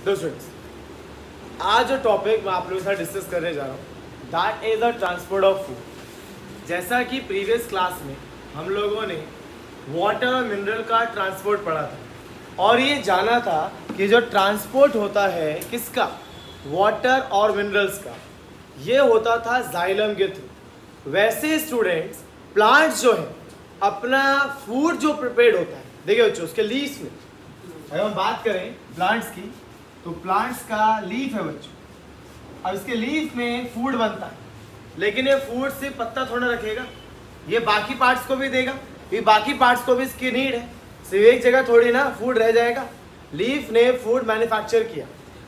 तो स्टूडेंट्स, आज जो टॉपिक मैं आप लोगों के साथ डिस्कस करने जा रहा हूँ that is the transport of food. जैसा कि प्रीवियस क्लास में हम लोगों ने वाटर और मिनरल का ट्रांसपोर्ट पढ़ा था और ये जाना था कि जो ट्रांसपोर्ट होता है किसका, वाटर और मिनरल्स का, ये होता था जाइलम के थ्रू। वैसे स्टूडेंट्स प्लांट्स जो है अपना फूड जो प्रिपेयर्ड होता है, देखिए बच्चों उसके लीव्स में अगर हम बात करें प्लांट्स की तो प्लांट्स का लीफ है बच्चों। अब इसके लीफ में फूड बनता है, लेकिन ये फूड सिर्फ पत्ता थोड़ा रखेगा, ये बाकी पार्ट्स को भी देगा, ये बाकी पार्ट्स को भी इसकी नीड है। सिर्फ एक जगह थोड़ी ना फूड रह जाएगा। लीफ ने फूड मैन्युफैक्चर किया,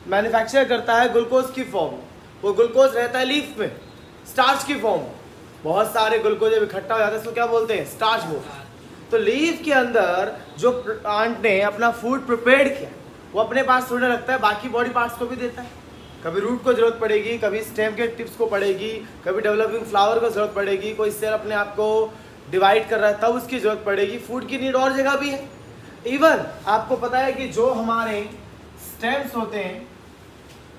मैन्युफैक्चर करता है ग्लूकोज की फॉर्म में, वो ग्लूकोज रहता है लीफ में स्टार्च की फॉर्म में। बहुत सारे ग्लूकोज जब इकट्ठा हो जाता है इसको क्या बोलते हैं, स्टार्च बोलते हैं। तो लीफ के अंदर जो प्लांट ने अपना फूड प्रिपेयर्ड किया वो अपने पास थोड़ा रखता है, बाकी बॉडी पार्ट्स को भी देता है। कभी रूट को जरूरत पड़ेगी, कभी स्टेम के टिप्स को पड़ेगी, कभी डेवलपिंग फ्लावर को जरूरत पड़ेगी, कोई सेल अपने आप को डिवाइड कर रहा है तब उसकी जरूरत पड़ेगी। फूड की नीड और जगह भी है। इवन आपको पता है कि जो हमारे स्टेम्स होते हैं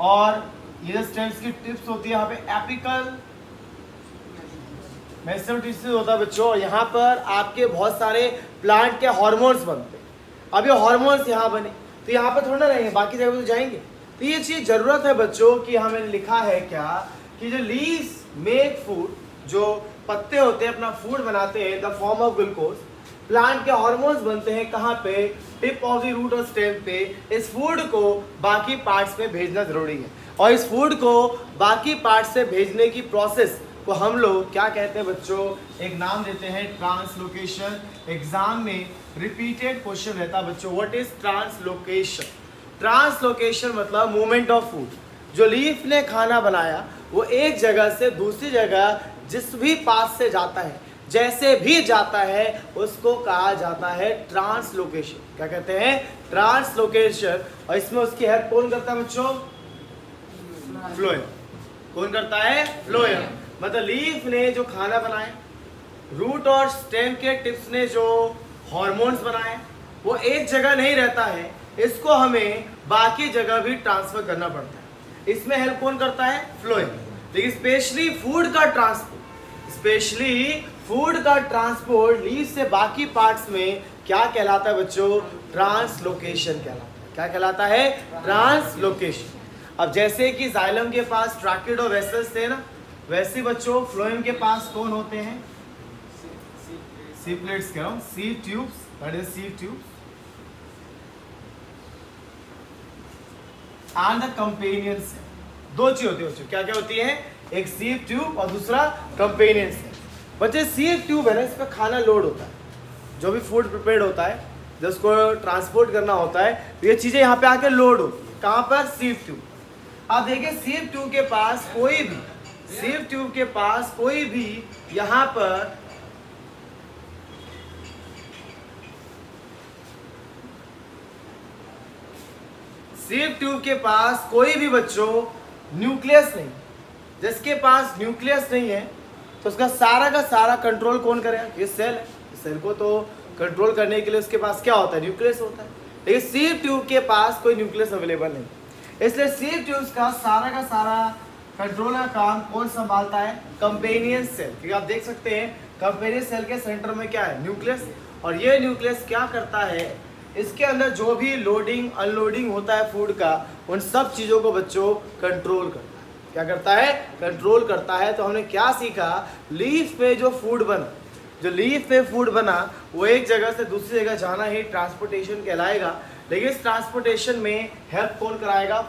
और ये जो स्टेम्स की टिप्स होती है यहाँ पे एपिकल मेसेंटेरियस होता है बच्चों, और यहाँ पर आपके बहुत सारे प्लांट के हार्मोन्स बनते हैं। अब ये हार्मोन्स यहाँ बने तो यहाँ पर थोड़ा रहेंगे, बाकी जगह तो जाएंगे। तो ये चीज जरूरत है बच्चों कि हमें लिखा है क्या कि जो लीव्स मेक फूड, जो पत्ते होते हैं अपना फूड बनाते हैं the form of glucose. Plant के हार्मोन्स बनते हैं कहाँ पे, टिप ऑफ द रूट और स्टेम पे। इस फूड को बाकी पार्ट्स में भेजना जरूरी है, और इस फूड को बाकी पार्ट्स से भेजने की प्रोसेस को हम लोग क्या कहते हैं बच्चों, एक नाम देते हैं ट्रांसलोकेशन। एग्जाम में रिपीटेड क्वेश्चन रहता है बच्चों, व्हाट इज ट्रांसलोकेशन। ट्रांसलोकेशन मतलब मूवमेंट ऑफ फूड। जो लीफ ने खाना बनाया वो एक जगह से दूसरी जगह जिस भी पास से जाता है, जैसे भी जाता है, उसको कहा जाता है ट्रांसलोकेशन। क्या कहते हैं, ट्रांसलोकेशन। और इसमें उसकी हेल्प कौन करता है बच्चों, फ्लोएम। कौन करता है, फ्लोएम। मतलब लीफ ने जो खाना बनाया, रूट और स्टेम के टिप्स ने जो हार्मोन्स बनाए, वो एक जगह नहीं रहता है, इसको हमें बाकी जगह भी ट्रांसफर करना पड़ता है। इसमें हेल्प कौन करता है, फ्लोएम। लेकिन स्पेशली फूड का ट्रांसपोर्ट लीफ से बाकी पार्ट्स में क्या कहलाता है बच्चों, ट्रांसलोकेशन कहलाता है। क्या कहलाता है, ट्रांसलोकेशन। अब जैसे कि जाइलम के पास ट्रैकिड और वेसल्स थे ना, वैसे बच्चों फ्लोएम के पास कौन होते हैं, सीव प्लेट्स कह रहा हूं, sieve tubes, that is sieve tubes and the companion cell. दो चीज होती है बच्चों, क्या क्या होती है, एक सीव ट्यूब और दूसरा कंपेनियन सेल। बच्चे सीव ट्यूब है ना, इस पर खाना लोड होता है, जो भी फूड प्रिपेयर्ड होता है जिसको ट्रांसपोर्ट करना होता है, तो ये चीजें यहाँ पे आके लोड होती है। कहाँ पर, सीव ट्यूब। अब देखिए सीव ट्यूब के पास कोई भी यहाँ पर सीव ट्यूब के पास कोई भी बच्चों न्यूक्लियस नहीं। जिसके पास न्यूक्लियस नहीं है तो उसका सारा का सारा कंट्रोल कौन करेगा, ये सेल है। सेल को तो कंट्रोल करने के लिए उसके पास क्या होता है, न्यूक्लियस होता है। लेकिन सीव ट्यूब के पास कोई न्यूक्लियस अवेलेबल नहीं, इसलिए सीव ट्यूब का सारा कंट्रोल का काम कौन संभालता है, कंपेनियन सेल। क्योंकि आप देख सकते हैं कंपेनियन सेल के सेंटर में क्या है, न्यूक्लियस। और ये न्यूक्लियस क्या करता है, इसके अंदर जो भी लोडिंग अनलोडिंग होता है फूड का, उन सब चीज़ों को बच्चों कंट्रोल करता है। क्या करता है, कंट्रोल करता है। तो हमने क्या सीखा, लीफ पे जो लीफ पे फूड बना वो एक जगह से दूसरी जगह जाना ही ट्रांसपोर्टेशन कहलाएगा। लेकिन इस ट्रांसपोर्टेशन में हेल्प कौन कराएगा,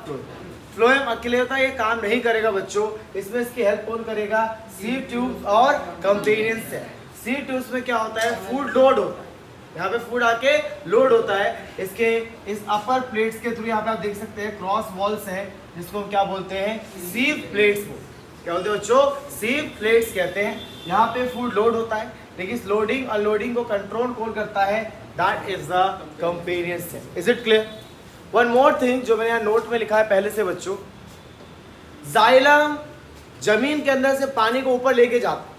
फ्लोएम अकेले होता ये काम नहीं करेगा बच्चों, इसमें इसकी हेल्प कौन करेगा, सीव ट्यूब्स और कंपेनियन सेल। सीव ट्यूब्स में क्या होता है, फूड लोड होता है, यहाँ पे फूड आके लोड होता है। इसके इस अपर प्लेट्स के थ्रू यहाँ पे आप देख सकते हैं क्रॉस वॉल्स हैं, जिसको हम क्या बोलते हैं, सीव प्लेट्स। क्या बोलते हैं बच्चों, सीव प्लेट्स कहते हैं। यहाँ पे फूड लोड होता है, लेकिन इस लोडिंग अनलोडिंग को कंट्रोल कौन करता है, that is the companion cell. Is it clear. One more thing जो मैंने यहाँ नोट में लिखा है पहले से बच्चों, जाइलम जमीन के अंदर से पानी को ऊपर लेके जाता है,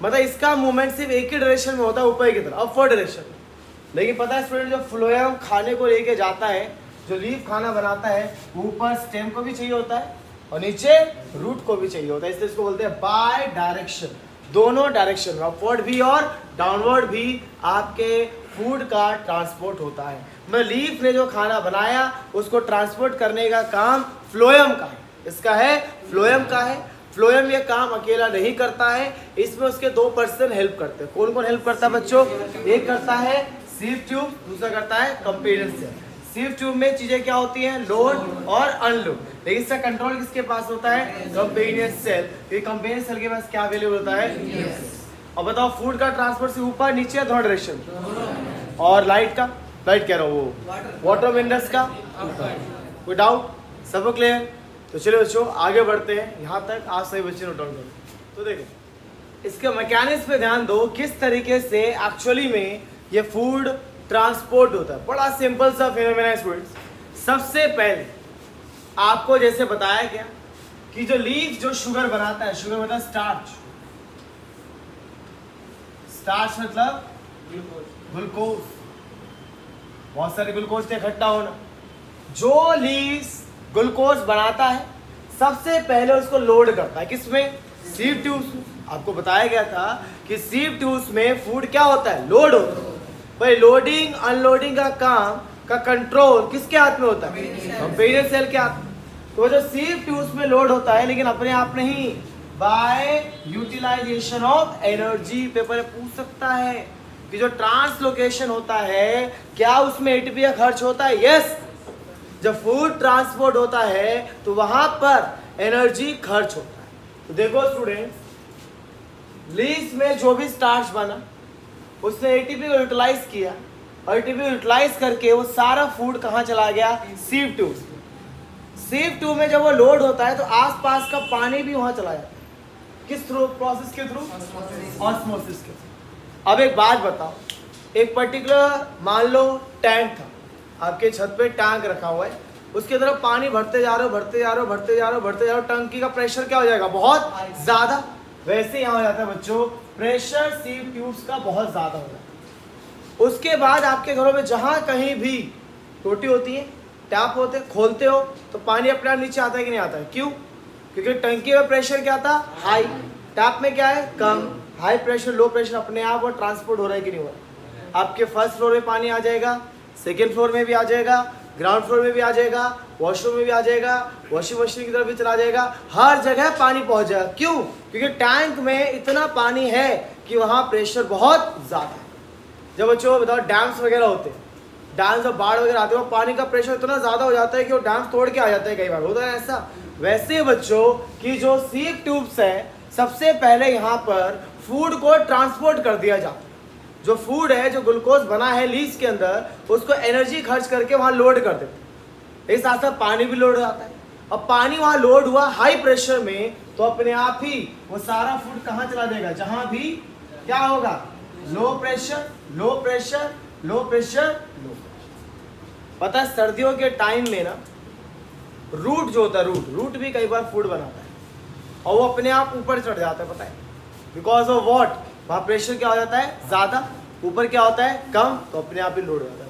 मतलब इसका मूवमेंट सिर्फ एक ही डायरेक्शन में होता है, ऊपर की तरफ, अपवर्ड डायरेक्शन। लेकिन पता है स्टूडेंट, जब फ्लोएम खाने को लेके जाता है जो लीफ खाना बनाता है ऊपर स्टेम को भी चाहिए होता है और नीचे रूट को भी चाहिए होता है, इसलिए इसको बोलते हैं बाय डायरेक्शन, दोनों डायरेक्शन में अपवर्ड भी और डाउनवर्ड भी आपके फूड का ट्रांसपोर्ट होता है। मैं लीफ ने जो खाना बनाया उसको ट्रांसपोर्ट करने का काम फ्लोएम का है, इसका है फ्लोएम का है। फ्लोएम ये काम अकेला नहीं करता है, इसमें उसके 2 पर्सन हेल्प करते हैं। कौन कौन हेल्प करता है बच्चों? एक करता है सीव ट्यूब, दूसरा करता है कंपेनियन सेल। सीव ट्यूब में चीजें क्या होती हैं? लोड और अनलोड, लेकिन इसका कंट्रोल किसके पास होता है? Companion cell. ये कंपेनियन सेल के पास क्या अवेलेबल होता है? और बताओ फूड का ट्रांसपोर्ट से ऊपर नीचे दोनों डायरेक्शन, और लाइट का, लाइट कह रहा हूँ वो वाटर मिनरल्स का, कोई डाउट? सब क्लियर? तो चलिए बच्चों आगे बढ़ते हैं, यहाँ तक आप सभी बच्चे नोट डाउन करो। तो देखो इसके मैकेनिज्म पे ध्यान दो, किस तरीके से एक्चुअली में ये फूड ट्रांसपोर्ट होता है। बड़ा सिंपल सा फिनोमेना स्टूडेंट्स। सबसे पहले आपको जैसे बताया गया कि जो लीफ जो शुगर बनाता है, शुगर मतलब स्टार्च, स्टार्च मतलब ग्लूकोज, बहुत सारे ग्लूकोज से इकट्ठा होना। जो लीफ ग्लूकोज बनाता है सबसे पहले उसको लोड करता है, किसमें? सीव ट्यूब्स में। आपको बताया गया था कि सीव ट्यूब्स में फूड क्या होता है? लोड होता है। भाई लोडिंग अनलोडिंग का काम का कंट्रोल किसके हाथ में होता है? कंपेनियन सेल के हाथ में। तो जो सीव ट्यूब्स में लोड होता है, लेकिन अपने आप नहीं, by utilisation of energy. Paper पूछ सकता है कि जो ट्रांसलोकेशन होता है क्या उसमें एटीपी का खर्च होता है? यस। जब फूड ट्रांसपोर्ट होता है तो वहां पर एनर्जी खर्च होता है। तो देखो स्टूडेंट्स, लीफ में जो भी स्टार्च बना उसने एटीपी को यूटिलाइज किया, और एटीपी को यूटिलाइज करके वो सारा फूड कहाँ चला गया? सीव ट्यूब में। सीव ट्यूब में जब वो लोड होता है तो आसपास का पानी भी वहां चला जाता है। किस थ्रू? प्रोसेस के थ्रू, ऑस्मोसिस के थ्रू। अब एक बात बताओ, एक पर्टिकुलर मान लो टैंक था, आपके छत पे टैंक रखा हुआ है, उसके तरफ पानी भरते जा रहे हो, भरते जा रहे हो, भरते जा रहे हो, भरते जा रहे हो, टंकी का प्रेशर क्या हो जाएगा? बहुत ज्यादा। वैसे यहाँ हो जाता है बच्चों, प्रेशर सीव ट्यूब्स का बहुत ज्यादा हो जाता है। उसके बाद आपके घरों में जहां कहीं भी टोटी होती है, टैप होते, खोलते हो तो पानी अपने आप नीचे आता है कि नहीं आता है? क्यों? क्योंकि टंकी में प्रेशर क्या था? हाई, टैप में क्या है? कम। हाई प्रेशर लो प्रेशर अपने आप वो ट्रांसपोर्ट हो रहा है कि नहीं हो रहा है? आपके फर्स्ट फ्लोर में पानी आ जाएगा, सेकेंड फ्लोर में भी आ जाएगा, ग्राउंड फ्लोर में भी आ जाएगा, वॉशरूम में भी आ जाएगा, वॉशिंग मशीन की तरफ भी चला जाएगा, हर जगह पानी पहुंच जाएगा। क्यों? क्योंकि टैंक में इतना पानी है कि वहां प्रेशर बहुत ज्यादा है। जब बच्चों बताओ डैम्स वगैरह होते हैं, डैम्स और बाढ़ वगैरह आते हैं, पानी का प्रेशर इतना ज्यादा हो जाता है कि वो डैम्स तोड़ के आ जाता है, कई बार होता है ऐसा। वैसे बच्चों की जो सीव ट्यूब्स है, सबसे पहले यहाँ पर फूड को ट्रांसपोर्ट कर दिया जाता है। जो फूड है, जो ग्लूकोज बना है लीव्स के अंदर, उसको एनर्जी खर्च करके वहां लोड कर देते हैं। इस साथ साथ पानी भी लोड हो जाता है। अब पानी वहां लोड हुआ हाई प्रेशर में, तो अपने आप ही वो सारा फूड कहाँ चला जाएगा? जहां भी क्या होगा? Low pressure, low pressure, low pressure, low pressure. पता है सर्दियों के टाइम में ना रूट जो होता है, रूट भी कई बार फूड बनाता है और वो अपने आप ऊपर चढ़ जाता है। पता है बिकॉज ऑफ वॉट? वहाँ प्रेशर क्या हो जाता है? ज़्यादा। ऊपर क्या होता है? कम। तो अपने आप ही लोड हो जाता है।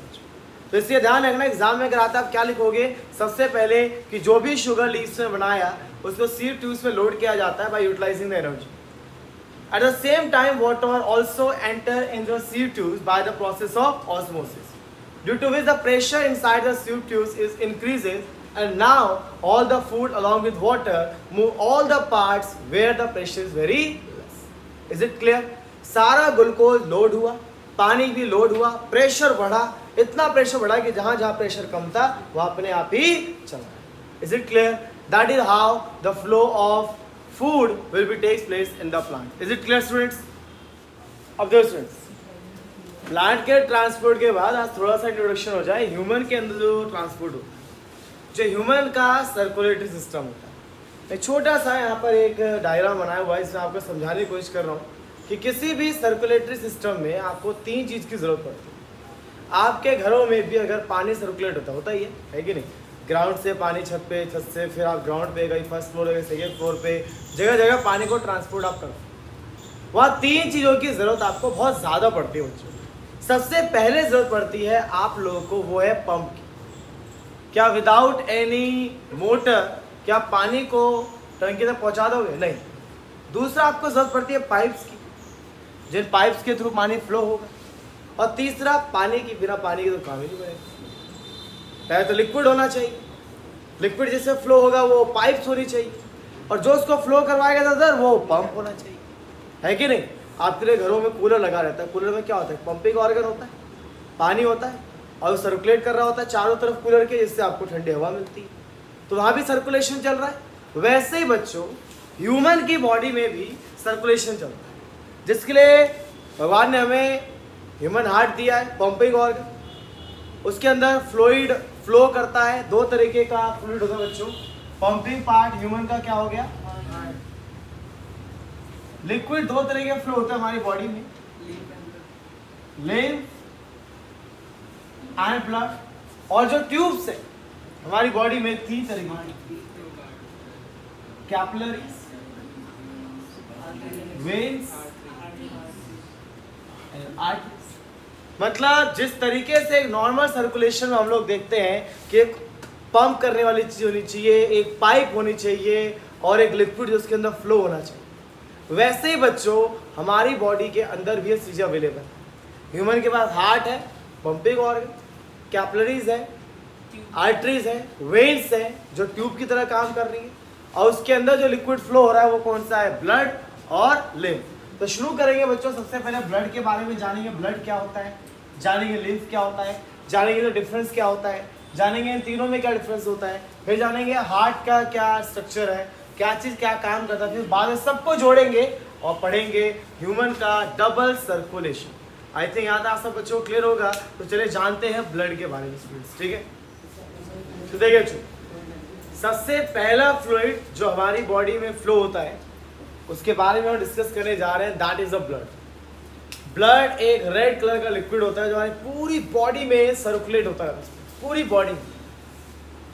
तो इसलिए ध्यान रखना, एग्जाम में अगर आता है आप क्या लिखोगे? सबसे पहले कि जो भी शुगर लीव्स में बनाया उसको सीव ट्यूब्स में लोड किया जाता है by utilising the energy. At the same time water also enter in the sieve tubes by the process of osmosis, due to which the pressure inside the sieve tubes is increases, and now all the food along with water move all the parts where the pressure is very less. Is it clear? सारा glucose load हुआ, पानी भी load हुआ, pressure बढ़ा, इतना pressure बढ़ा कि जहां जहां प्रेशर कम था वह अपने आप ही चला। Is it clear? That is how the flow of food will be takes place in the plant. Is it clear students? अब देखो स्टूडेंट्स, प्लांट के ट्रांसपोर्ट के बाद आज थोड़ा सा इंट्रोडक्शन हो जाए ह्यूमन के अंदर जो ट्रांसपोर्ट होता है। जो ह्यूमन का सर्कुलेटरी सिस्टम होता है, मैं छोटा सा यहाँ पर एक डायग्राम बनाया हुआ है, इसमें आपको समझाने की कोशिश कर रहा हूँ कि किसी भी सर्कुलेटरी सिस्टम में आपको 3 चीज़ की जरूरत पड़ती है। आपके घरों में भी अगर पानी सर्कुलेट होता ही है कि नहीं? ग्राउंड से पानी छत पे, छत से फिर आप ग्राउंड पे गई, फर्स्ट फ्लोर गए, सेकेंड फ्लोर पे, जगह जगह पानी को ट्रांसपोर्ट आप करते। वहाँ 3 चीज़ों की ज़रूरत आपको बहुत ज़्यादा पड़ती है बच्चों। सबसे पहले ज़रूरत पड़ती है आप लोगों को, वो है पंप की। क्या विदाउट एनी मोटर क्या पानी को टंकी तक पहुंचा दोगे? नहीं। दूसरा आपको जरूरत पड़ती है पाइप्स की, जिन पाइप्स के थ्रू पानी फ्लो होगा। और तीसरा पानी की, बिना पानी के तो काम ही नहीं बनेगा। पहले तो लिक्विड होना चाहिए, लिक्विड जिससे फ्लो होगा वो पाइप्स होनी चाहिए, और जो उसको फ्लो करवाएगा इधर वो पंप होना चाहिए, है कि नहीं? आपके लिए घरों में कूलर लगा रहता है, कूलर में क्या होता है? पंपिंग ऑर्गन होता है, पानी होता है और वो सर्कुलेट कर रहा होता है चारों तरफ कूलर के, जिससे आपको ठंडी हवा मिलती है, तो वहाँ भी सर्कुलेशन चल रहा है। वैसे ही बच्चों ह्यूमन की बॉडी में भी सर्कुलेशन चलता है, जिसके लिए भगवान ने हमें ह्यूमन हार्ट दिया है, पंपिंग ऑर्गन। उसके अंदर फ्लूइड फ्लो करता है, दो तरीके का फ्लूइड होता है बच्चों। पंपिंग पार्ट ह्यूमन का क्या हो गया? लिक्विड दो तरीके का फ्लो होता है हमारी बॉडी में, लिम्फ एंड ब्लड। और जो ट्यूब्स है हमारी बॉडी में 3 तरीके की, कैपिलरीज, वेन्स एंड आर्टरीज। मतलब जिस तरीके से एक नॉर्मल सर्कुलेशन में हम लोग देखते हैं कि एक पंप करने वाली चीज होनी चाहिए, एक पाइप होनी चाहिए और एक लिक्विड जिसके अंदर फ्लो होना चाहिए, वैसे ही बच्चों हमारी बॉडी के अंदर भी ये चीजें अवेलेबल है। ह्यूमन के पास हार्ट है, पंपिंग ऑर्गन, कैपिलरीज है, आर्टरीज है, वेन्स है जो ट्यूब की तरह काम कर रही है, और उसके अंदर जो लिक्विड फ्लो हो रहा है वो कौन सा है? ब्लड और लिम्फ। तो शुरू करेंगे बच्चों, सबसे पहले ब्लड के बारे में जानेंगे, ब्लड क्या होता है, जानेंगे लिम्फ क्या होता है, जानेंगे तो डिफरेंस क्या होता है, जानेंगे इन तीनों में क्या डिफरेंस होता है, फिर जानेंगे हार्ट का क्या स्ट्रक्चर है, क्या चीज़ क्या काम करता है, फिर बाद में सबको जोड़ेंगे और पढ़ेंगे ह्यूमन का डबल सर्कुलेशन। आई थिंक यहाँ तक सब बच्चों को क्लियर होगा। तो चलिए जानते हैं ब्लड के बारे में स्टूडेंट्स, ठीक है? तो देखिए बच्चों, सबसे पहला फ्लूइड जो हमारी बॉडी में फ्लो होता है उसके बारे में हम डिस्कस करने जा रहे हैं, that is a blood. Blood एक रेड कलर का लिक्विड होता है जो हमारी पूरी बॉडी में सर्कुलेट होता है, पूरी बॉडी में,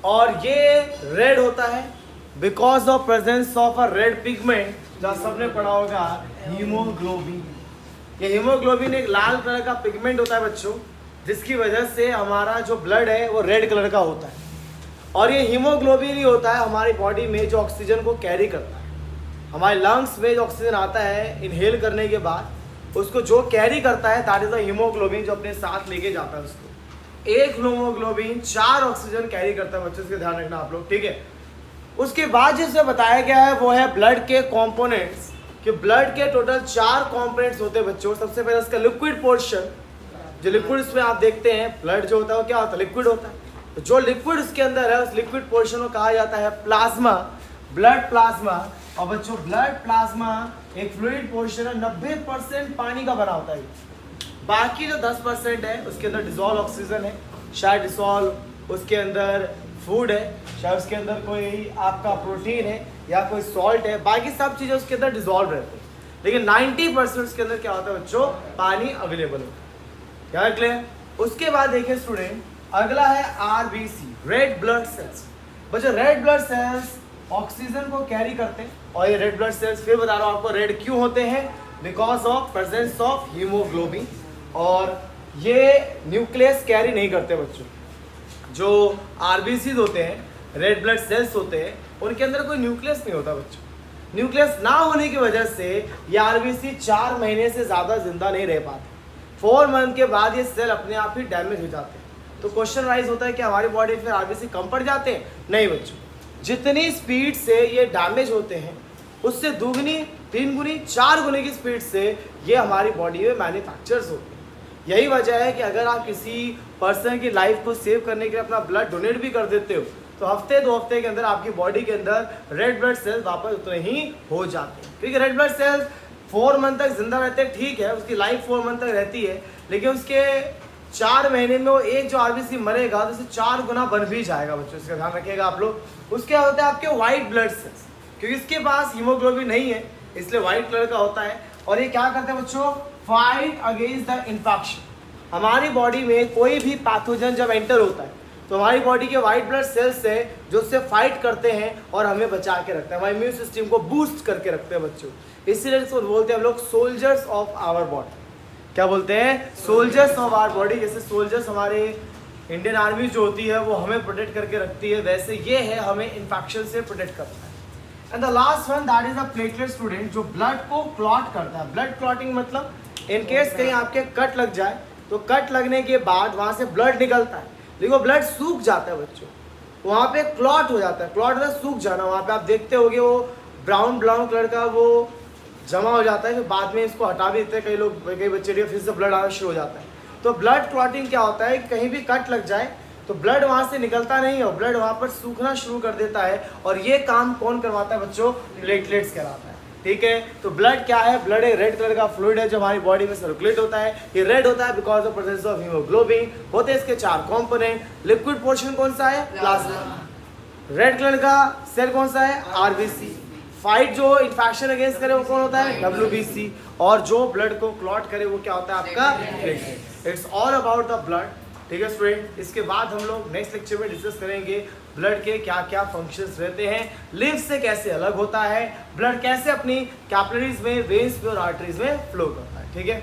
और ये रेड होता है because of presence of a red pigment, जो सबने पढ़ा होगा, हीमोग्लोबिन। ये हीमोग्लोबिन एक लाल कलर का पिगमेंट होता है बच्चों, जिसकी वजह से हमारा जो ब्लड है वो रेड कलर का होता है। और ये हीमोग्लोबिन ही होता है हमारी बॉडी में जो ऑक्सीजन को कैरी करता है। हमारे लंग्स में जो ऑक्सीजन आता है इनहेल करने के बाद, उसको जो कैरी करता है दैट इज द हीमोग्लोबिन, जो अपने साथ लेके जाता है उसको। एक हीमोग्लोबिन 4 ऑक्सीजन कैरी करता है बच्चों, इसका ध्यान रखना आप लोग, ठीक है? उसके बाद जिसमें बताया गया है वो है ब्लड के कॉम्पोनेंट्स, कि ब्लड के टोटल 4 कॉम्पोनेंट्स होते हैं बच्चों। सबसे पहले उसका लिक्विड पोर्शन, जो लिक्विड इसमें आप देखते हैं, ब्लड जो होता है वो क्या होता है? लिक्विड होता है। तो जो लिक्विड उसके अंदर है उस लिक्विड पोर्शन को कहा जाता है प्लाज्मा, ब्लड प्लाज्मा। और बच्चों ब्लड प्लाज्मा एक फ्लूइड पोर्शन है, 90% पानी का बना होता है। बाकी जो 10% है उसके अंदर डिसॉल्व ऑक्सीजन है, शायद डिसॉल्व उसके अंदर फूड है, शायद उसके अंदर कोई आपका प्रोटीन है या कोई सॉल्ट है, बाकी सब चीज़ें उसके अंदर डिसॉल्व रहती है। लेकिन 90% उसके अंदर क्या होता है बच्चों? पानी अवेलेबल होता है। क्या क्लियर? उसके बाद देखिए स्टूडेंट, अगला है आरबीसी, रेड ब्लड सेल्स। बच्चों रेड ब्लड सेल्स ऑक्सीजन को कैरी करते हैं, और ये रेड ब्लड सेल्स फिर बता रहा हूँ आपको रेड क्यों होते हैं? Because of presence of haemoglobin. और ये न्यूक्लियस कैरी नहीं करते बच्चों। जो आरबीसीज होते हैं, रेड ब्लड सेल्स होते हैं, उनके अंदर कोई न्यूक्लियस नहीं होता बच्चों। न्यूक्लियस ना होने की वजह से ये आरबीसी 4 महीने से ज़्यादा जिंदा नहीं रह पाते। 4 मंथ के बाद ये सेल अपने आप ही डैमेज हो जाते हैं। तो क्वेश्चन राइज होता है कि हमारी बॉडी में आरबीसी कम पड़ जाते हैं? नहीं बच्चों, जितनी स्पीड से ये डैमेज होते हैं उससे 2 गुनी, 3 गुनी, 4 गुनी की स्पीड से ये हमारी बॉडी में मैन्युफैक्चर्स होते हैं। यही वजह है कि अगर आप किसी पर्सन की लाइफ को सेव करने के लिए अपना ब्लड डोनेट भी कर देते हो तो हफ्ते 2 हफ्ते के अंदर आपकी बॉडी के अंदर रेड ब्लड सेल्स वापस उतने ही हो जाते हैं। क्योंकि रेड ब्लड सेल्स 4 मंथ तक जिंदा रहते हैं, ठीक है, उसकी लाइफ 4 मंथ तक रहती है, लेकिन उसके 4 महीने में वो एक जो आरबीसी मरेगा तो उसे 4 गुना बन भी जाएगा बच्चों, इसका ध्यान रखिएगा आप लोग। उसके होते हैं आपके व्हाइट ब्लड सेल्स, क्योंकि इसके पास हीमोग्लोबिन नहीं है इसलिए व्हाइट कलर का होता है। और ये क्या करते हैं बच्चों? Fight against the infection. हमारी बॉडी में कोई भी पैथोजन जब एंटर होता है तो हमारी बॉडी के व्हाइट ब्लड सेल्स है जो उससे फाइट करते हैं और हमें बचा के रखते हैं, हमारे इम्यून सिस्टम को बूस्ट करके रखते हैं बच्चों। इसीलिए इसको बोलते हैं हम लोग सोल्जर्स ऑफ आवर बॉडी। क्या बोलते हैं? Soldiers of our body. जैसे सोल्जर्स हमारे इंडियन आर्मी जो होती है वो हमें प्रोटेक्ट करके रखती है, वैसे ये है हमें इन्फेक्शन से प्रोटेक्ट करता है। And the last one that is the platelet student, जो ब्लड को क्लॉट करता है। ब्लड क्लॉटिंग मतलब इन केस कहीं आपके कट लग जाए तो कट लगने के बाद वहाँ से ब्लड निकलता है, लेकिन वो ब्लड सूख जाता है बच्चों, वहाँ पे क्लॉट हो जाता है। क्लॉट मतलब सूख जाना, वहाँ पे आप देखते होगे वो ब्राउन कलर का वो जमा हो जाता है, फिर बाद में इसको हटा भी देते हैं कई लोग, कई बच्चे फिर से ब्लड आना शुरू हो जाता है। तो ब्लड क्लॉटिंग क्या होता है, कहीं भी कट लग जाए तो ब्लड वहाँ से निकलता नहीं है, ब्लड वहाँ पर सूखना शुरू कर देता है, और ये काम कौन करवाता है बच्चों, प्लेटलेट्स कहलाता है। ठीक है, तो ब्लड क्या है, ब्लड एक रेड कलर का फ्लूइड है जो हमारी बॉडी में सर्कुलेट होता है। ये रेड होता है because of presence of haemoglobin. होते हैं इसके 4 कंपोनेंट। लिक्विड पोर्शन कौन सा है, प्लाज्मा। रेड कलर का सेल कौन सा है, आरबीसी। फाइट जो इन्फेक्शन अगेंस्ट करे वो कौन होता है, डब्ल्यूबीसी। और जो ब्लड को क्लॉट करे वो क्या होता है आपका, platelet. It's all about the blood. ठीक है स्टूडेंट, इसके बाद हम लोग नेक्स्ट लेक्चर में डिस्कस करेंगे ब्लड के क्या क्या फंक्शंस रहते हैं, लिम्फ से कैसे अलग होता है, ब्लड कैसे अपनी कैपिलरीज में, वेन्स में और आर्टरीज में फ्लो करता है। ठीक है।